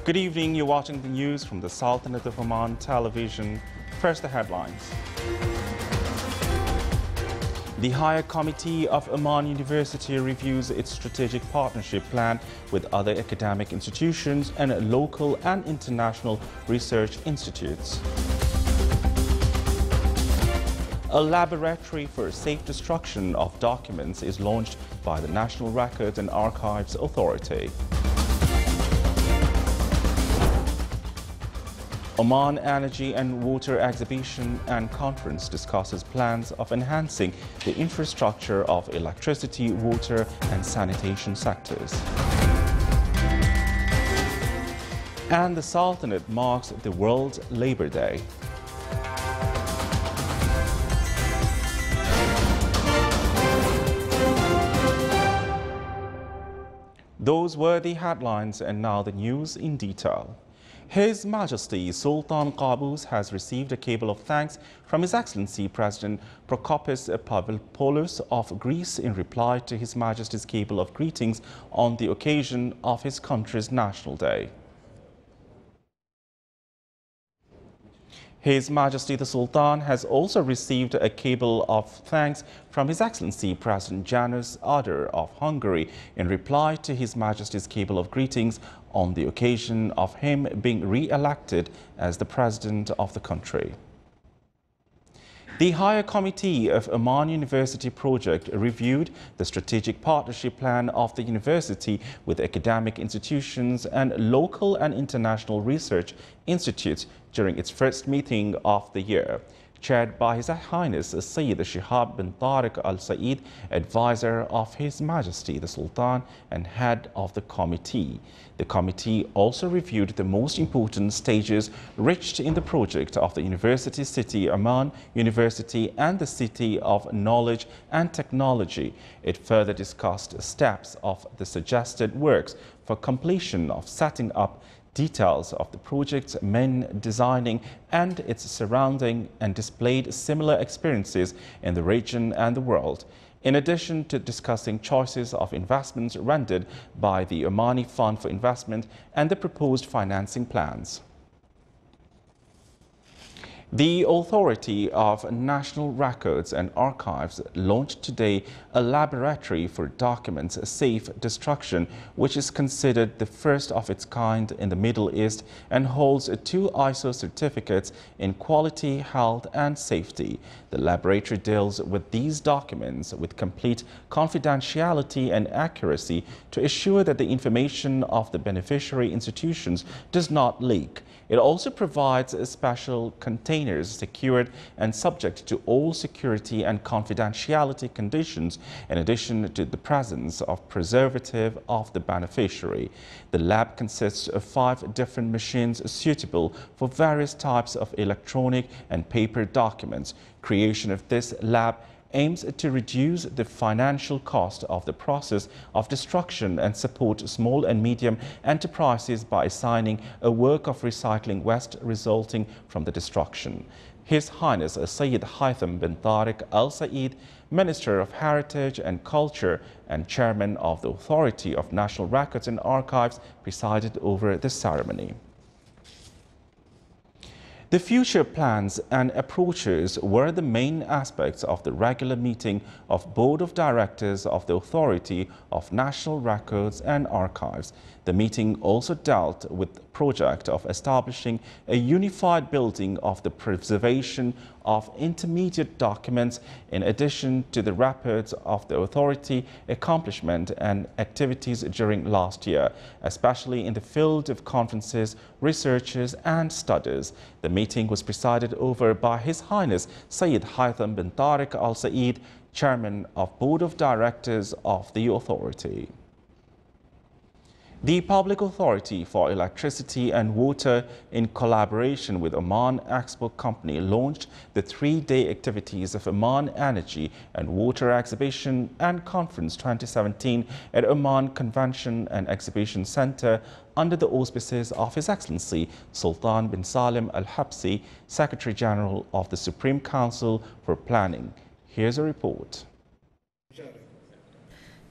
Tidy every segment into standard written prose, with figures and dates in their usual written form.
Good evening, you're watching the news from the Sultanate of Oman television. First, the headlines. The Higher Committee of Oman University reviews its strategic partnership plan with other academic institutions and local and international research institutes. A laboratory for safe destruction of documents is launched by the National Records and Archives Authority. Oman Energy and Water Exhibition and Conference discusses plans of enhancing the infrastructure of electricity, water and sanitation sectors. And the Sultanate marks the World Labour Day. Those were the headlines, and now the news in detail. His Majesty Sultan Qaboos has received a cable of thanks from His Excellency President Prokopis Pavlopoulos of Greece in reply to His Majesty's cable of greetings on the occasion of his country's National Day. His Majesty the Sultan has also received a cable of thanks from His Excellency President János Áder of Hungary in reply to His Majesty's cable of greetings on the occasion of him being re-elected as the President of the country. The Higher Committee of Oman University Project reviewed the strategic partnership plan of the university with academic institutions and local and international research institutes during its first meeting of the year. Chaired by His Highness Sayyid Shihab bin Tariq Al Said, advisor of His Majesty the Sultan and head of the committee. The committee also reviewed the most important stages reached in the project of the University City Oman University and the City of Knowledge and Technology. It further discussed steps of the suggested works for completion of setting up details of the project's main designing and its surrounding, and displayed similar experiences in the region and the world. In addition to discussing choices of investments rendered by the Omani Fund for Investment and the proposed financing plans. The Authority of National Records and Archives launched today a laboratory for documents safe destruction, which is considered the first of its kind in the Middle East and holds 2 ISO certificates in quality, health and safety. The laboratory deals with these documents with complete confidentiality and accuracy to assure that the information of the beneficiary institutions does not leak. It also provides special containers secured and subject to all security and confidentiality conditions, in addition to the presence of preservative of the beneficiary. The lab consists of 5 different machines suitable for various types of electronic and paper documents. Creation of this lab aims to reduce the financial cost of the process of destruction and support small and medium enterprises by assigning a work of recycling waste resulting from the destruction. His Highness Sayyid Haitham bin Tariq Al Said, Minister of Heritage and Culture and Chairman of the Authority of National Records and Archives, presided over the ceremony. The future plans and approaches were the main aspects of the regular meeting of Board of Directors of the Authority of National Records and Archives. The meeting also dealt with the project of establishing a unified building of the preservation of intermediate documents, in addition to the records of the authority accomplishment and activities during last year, especially in the field of conferences, researches and studies. The meeting was presided over by His Highness Sayyid Haitham bin Tariq Al Said, Chairman of Board of Directors of the Authority. The Public Authority for Electricity and Water, in collaboration with Oman Export Company, launched the 3-day activities of Oman Energy and Water Exhibition and Conference 2017 at Oman Convention and Exhibition Center under the auspices of His Excellency Sultan bin Salim Al Habsi, Secretary General of the Supreme Council for Planning. Here's a report.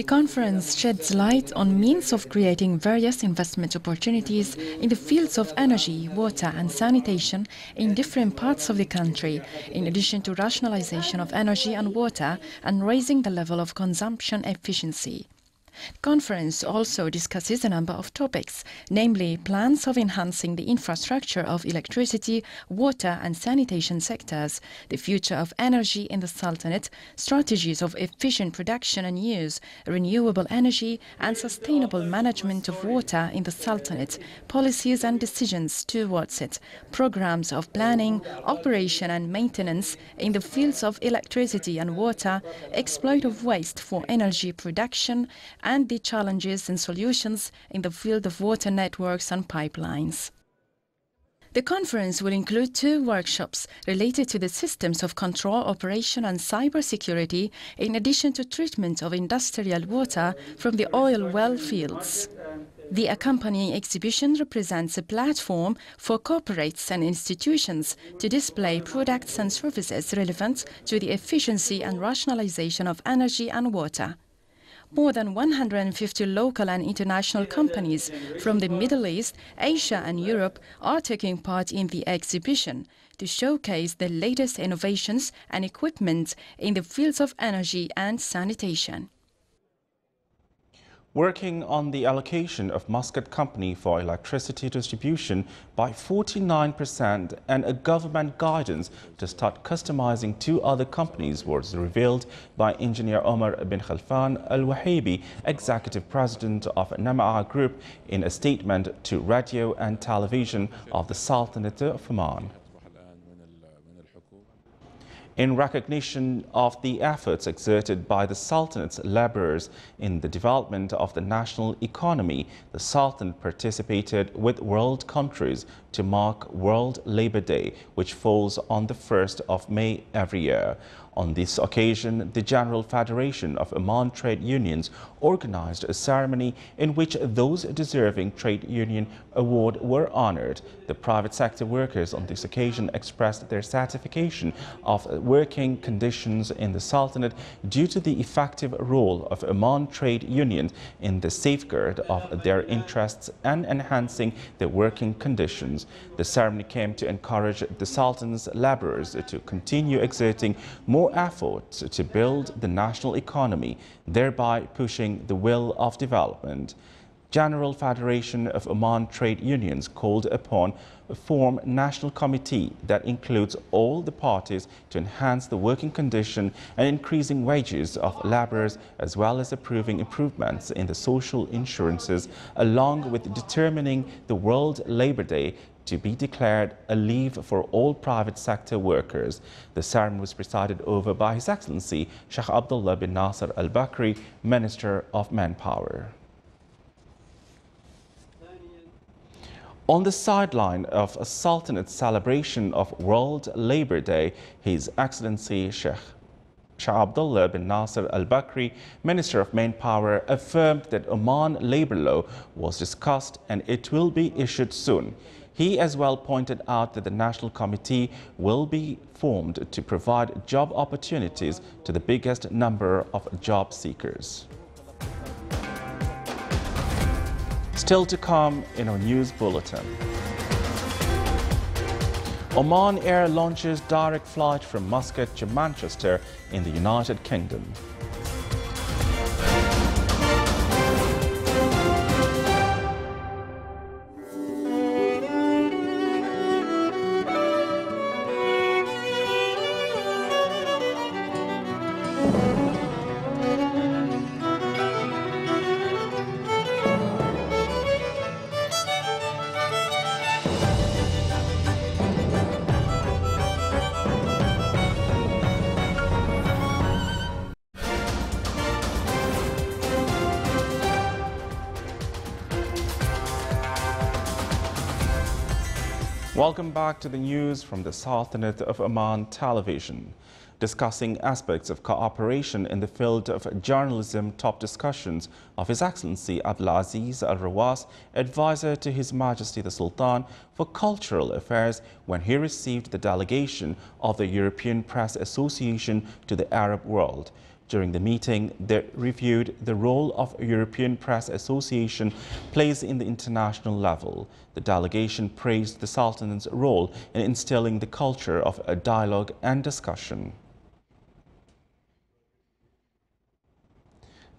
The conference sheds light on means of creating various investment opportunities in the fields of energy, water and sanitation in different parts of the country, in addition to rationalization of energy and water and raising the level of consumption efficiency. The conference also discusses a number of topics, namely plans of enhancing the infrastructure of electricity, water and sanitation sectors, the future of energy in the Sultanate, strategies of efficient production and use, renewable energy and sustainable management of water in the Sultanate, policies and decisions towards it, programs of planning, operation and maintenance in the fields of electricity and water, exploit of waste for energy production, and the challenges and solutions in the field of water networks and pipelines. The conference will include 2 workshops related to the systems of control, operation and cybersecurity, in addition to treatment of industrial water from the oil well fields. The accompanying exhibition represents a platform for corporates and institutions to display products and services relevant to the efficiency and rationalization of energy and water. More than 150 local and international companies from the Middle East, Asia and Europe are taking part in the exhibition to showcase the latest innovations and equipment in the fields of energy and sanitation. Working on the allocation of Muscat Company for electricity distribution by 49% and a government guidance to start customizing 2 other companies was revealed by Engineer Omar bin Khalfan Al-Wahibi, Executive President of Nama'a Group, in a statement to radio and television of the Sultanate of Oman. In recognition of the efforts exerted by the Sultanate's laborers in the development of the national economy, the Sultanate participated with world countries to mark World Labour Day, which falls on the 1st of May every year. On this occasion, the General Federation of Oman Trade Unions organized a ceremony in which those deserving trade union award were honored. The private sector workers on this occasion expressed their satisfaction of working conditions in the Sultanate due to the effective role of Oman trade unions in the safeguard of their interests and enhancing their working conditions. The ceremony came to encourage the Sultan's laborers to continue exerting more efforts to build the national economy, thereby pushing the will of development. General Federation of Oman Trade Unions called upon a form national committee that includes all the parties to enhance the working condition and increasing wages of laborers, as well as approving improvements in the social insurances, along with determining the World Labour Day to be declared a leave for all private sector workers. The ceremony was presided over by His Excellency Sheikh Abdullah bin Nasser Al-Bakri, Minister of Manpower. On the sideline of a Sultanate celebration of World Labour Day, His Excellency Sheikh Abdullah bin Nasser Al-Bakri, Minister of Manpower, affirmed that Oman labour law was discussed and it will be issued soon. He as well pointed out that the National Committee will be formed to provide job opportunities to the biggest number of job seekers. Still to come in our news bulletin. Oman Air launches direct flight from Muscat to Manchester in the United Kingdom. Welcome back to the news from the Sultanate of Oman television. Discussing aspects of cooperation in the field of journalism, top discussions of His Excellency Abdulaziz Al-Rawas, advisor to His Majesty the Sultan for Cultural Affairs, when he received the delegation of the European Press Association to the Arab world. During the meeting, they reviewed the role of European Press Association plays in the international level. The delegation praised the Sultanate's role in instilling the culture of a dialogue and discussion.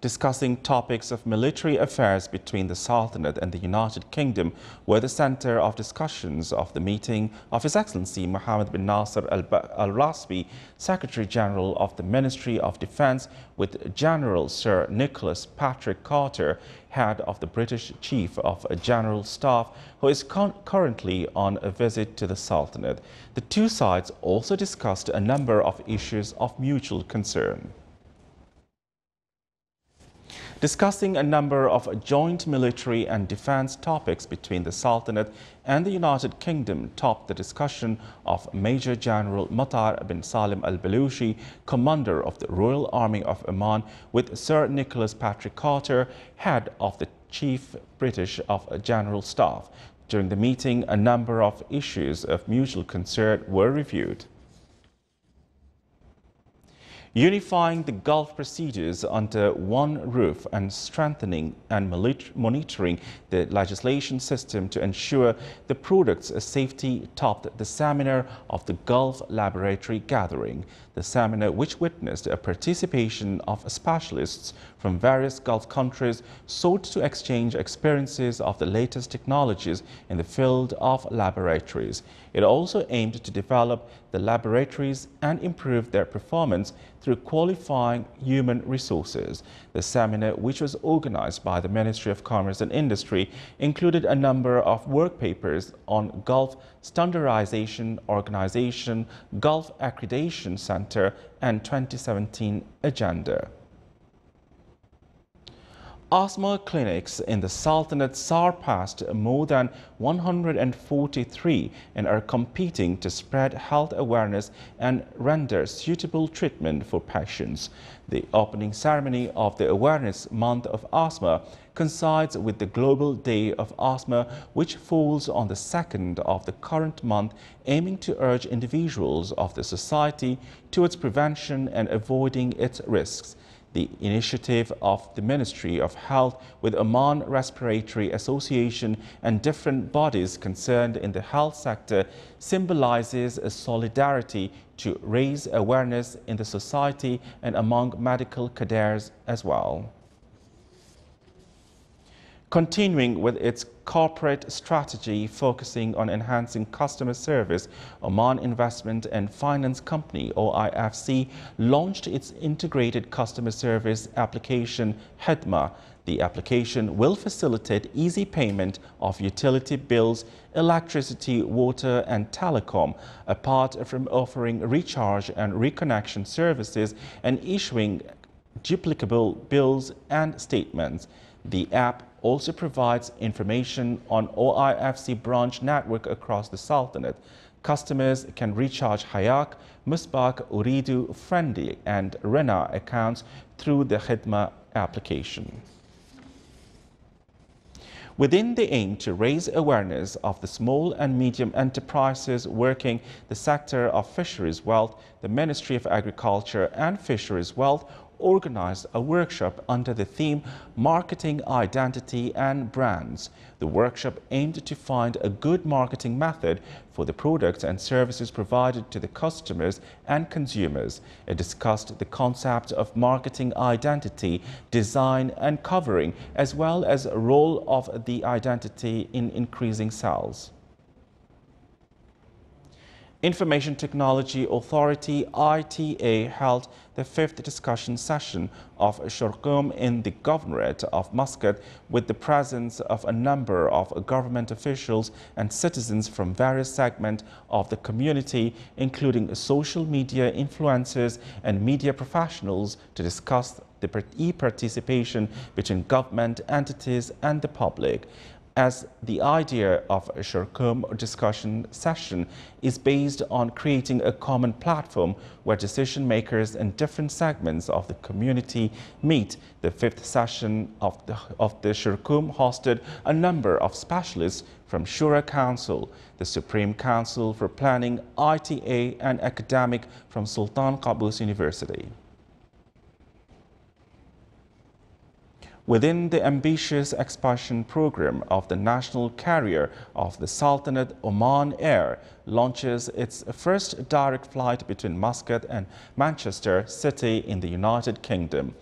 Discussing topics of military affairs between the Sultanate and the United Kingdom were the center of discussions of the meeting of His Excellency Mohammed bin Nasser al-Rasbi, Secretary-General of the Ministry of Defence, with General Sir Nicholas Patrick Carter, head of the British Chief of General Staff, who is currently on a visit to the Sultanate. The two sides also discussed a number of issues of mutual concern. Discussing a number of joint military and defense topics between the Sultanate and the United Kingdom topped the discussion of Major General Matar bin Salim al-Baluchi, Commander of the Royal Army of Oman, with Sir Nicholas Patrick Carter, head of the Chief British of General Staff. During the meeting, a number of issues of mutual concern were reviewed. Unifying the Gulf procedures under one roof and strengthening and monitoring the legislation system to ensure the product's safety topped the seminar of the Gulf Laboratory Gathering. The seminar, which witnessed a participation of specialists from various Gulf countries, sought to exchange experiences of the latest technologies in the field of laboratories. It also aimed to develop the laboratories and improve their performance through qualifying human resources. The seminar, which was organized by the Ministry of Commerce and Industry, included a number of work papers on Gulf Standardization Organization, Gulf Accreditation Center, and 2017 Agenda. Asthma clinics in the Sultanate surpassed more than 143 and are competing to spread health awareness and render suitable treatment for patients. The opening ceremony of the Awareness Month of Asthma coincides with the Global Day of Asthma, which falls on the 2nd of the current month, aiming to urge individuals of the society towards prevention and avoiding its risks. The initiative of the Ministry of Health with Oman Respiratory Association and different bodies concerned in the health sector symbolizes a solidarity to raise awareness in the society and among medical cadres as well. Continuing with its corporate strategy focusing on enhancing customer service, Oman Investment and Finance Company, OIFC, launched its integrated customer service application, Hedma. The application will facilitate easy payment of utility bills, electricity, water and telecom, apart from offering recharge and reconnection services and issuing duplicable bills and statements. The app also provides information on OIFC branch network across the Sultanate. Customers can recharge Hayak, Musbak, Uridu, Friendly and Rena accounts through the Khidma application. Within the aim to raise awareness of the small and medium enterprises working the sector of fisheries wealth, the Ministry of Agriculture and Fisheries Wealth organized a workshop under the theme Marketing Identity and Brands. The workshop aimed to find a good marketing method for the products and services provided to the customers and consumers. It discussed the concept of marketing identity, design and covering, as well as a role of the identity in increasing sales. Information Technology Authority ITA held the 5th discussion session of Shorkum in the Governorate of Muscat with the presence of a number of government officials and citizens from various segments of the community, including social media influencers and media professionals, to discuss the e-participation between government entities and the public. As the idea of a Shorkum discussion session is based on creating a common platform where decision makers in different segments of the community meet, the 5th session of the Shorkum hosted a number of specialists from Shura Council, the Supreme Council for Planning, ITA, and academic from Sultan Qaboos University. within the ambitious expansion program of the national carrier of the Sultanate, Oman Air launches its first direct flight between Muscat and Manchester City in the United Kingdom.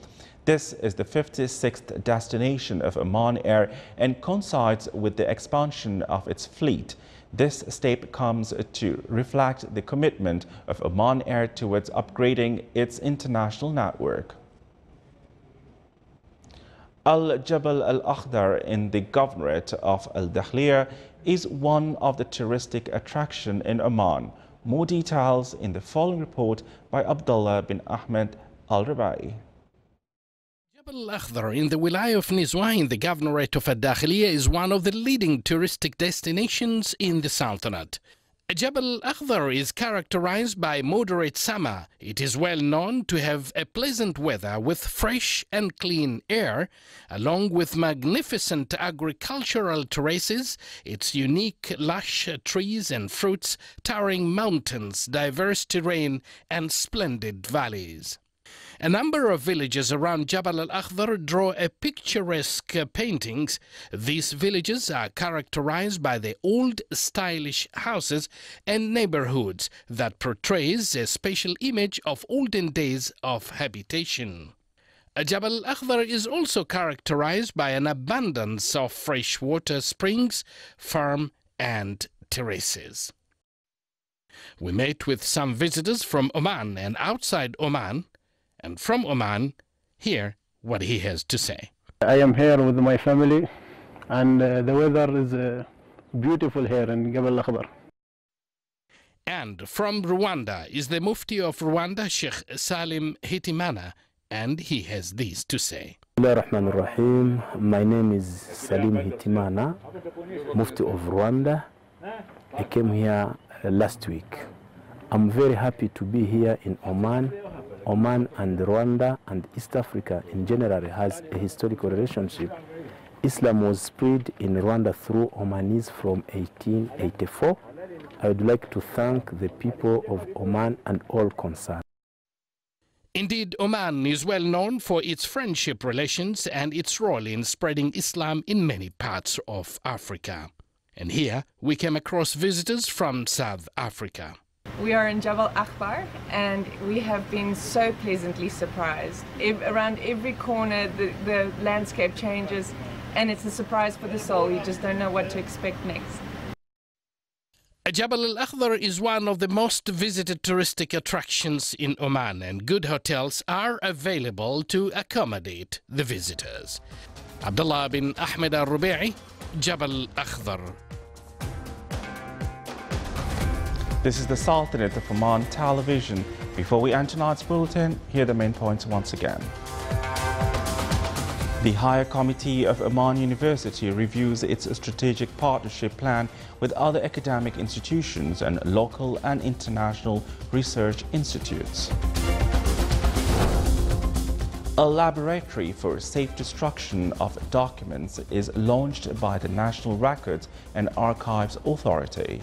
This is the 56th destination of Oman Air and coincides with the expansion of its fleet. This step comes to reflect the commitment of Oman Air towards upgrading its international network. Al-Jabal Al-Akhdar in the governorate of Al-Dakhliya is one of the touristic attractions in Oman. More details in the following report by Abdullah bin Ahmed Al-Rabai. Jabal Al-Akhdar in the Wilaya of Nizwa in the governorate of Al-Dakhliya is one of the leading touristic destinations in the Sultanate. Jabal Al-Akhdar is characterized by moderate summer. It is well known to have a pleasant weather with fresh and clean air, along with magnificent agricultural terraces, its unique lush trees and fruits, towering mountains, diverse terrain, and splendid valleys. A number of villages around Jabal Al-Akhdar draw a picturesque paintings. These villages are characterized by the old stylish houses and neighborhoods that portrays a special image of olden days of habitation. Jabal Al-Akhdar is also characterized by an abundance of freshwater springs, farm and terraces. We met with some visitors from Oman and outside Oman. And from Oman, hear what he has to say. I am here with my family, and the weather is beautiful here in Jabal Al-Akhdar. And from Rwanda is the Mufti of Rwanda, Sheikh Salim Hitimana, and he has this to say. Bismillahirrahmanirrahim. My name is Salim Hitimana, Mufti of Rwanda. I came here last week. I'm very happy to be here in Oman. Oman and Rwanda and East Africa in general has a historical relationship. Islam was spread in Rwanda through Omanis from 1884. I would like to thank the people of Oman and all concerned. Indeed, Oman is well known for its friendship relations and its role in spreading Islam in many parts of Africa. And here we came across visitors from South Africa. We are in Jabal Al-Akhdar and we have been so pleasantly surprised. Around every corner the landscape changes and it's a surprise for the soul. You just don't know what to expect next. Jabal Al-Akhdar is one of the most visited touristic attractions in Oman, and good hotels are available to accommodate the visitors. Abdullah bin Ahmed Al-Rabai, Jabal Al-Akhdar. This is the Sultanate of Oman television. Before we end tonight's bulletin, here are the main points once again. The Higher Committee of Oman University reviews its strategic partnership plan with other academic institutions and local and international research institutes. A laboratory for safe destruction of documents is launched by the National Records and Archives Authority.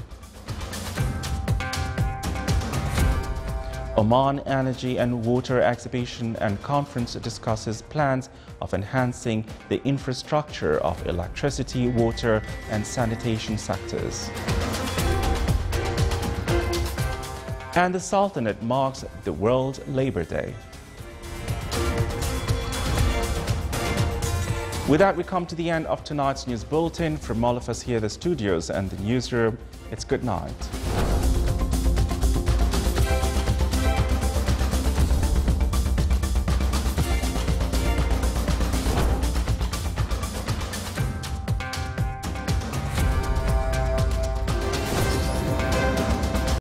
Oman Energy and Water Exhibition and Conference discusses plans of enhancing the infrastructure of electricity, water and sanitation sectors. And the Sultanate marks the World Labour Day. With that, we come to the end of tonight's news bulletin. From all of us here in the studios and the newsroom, it's good night.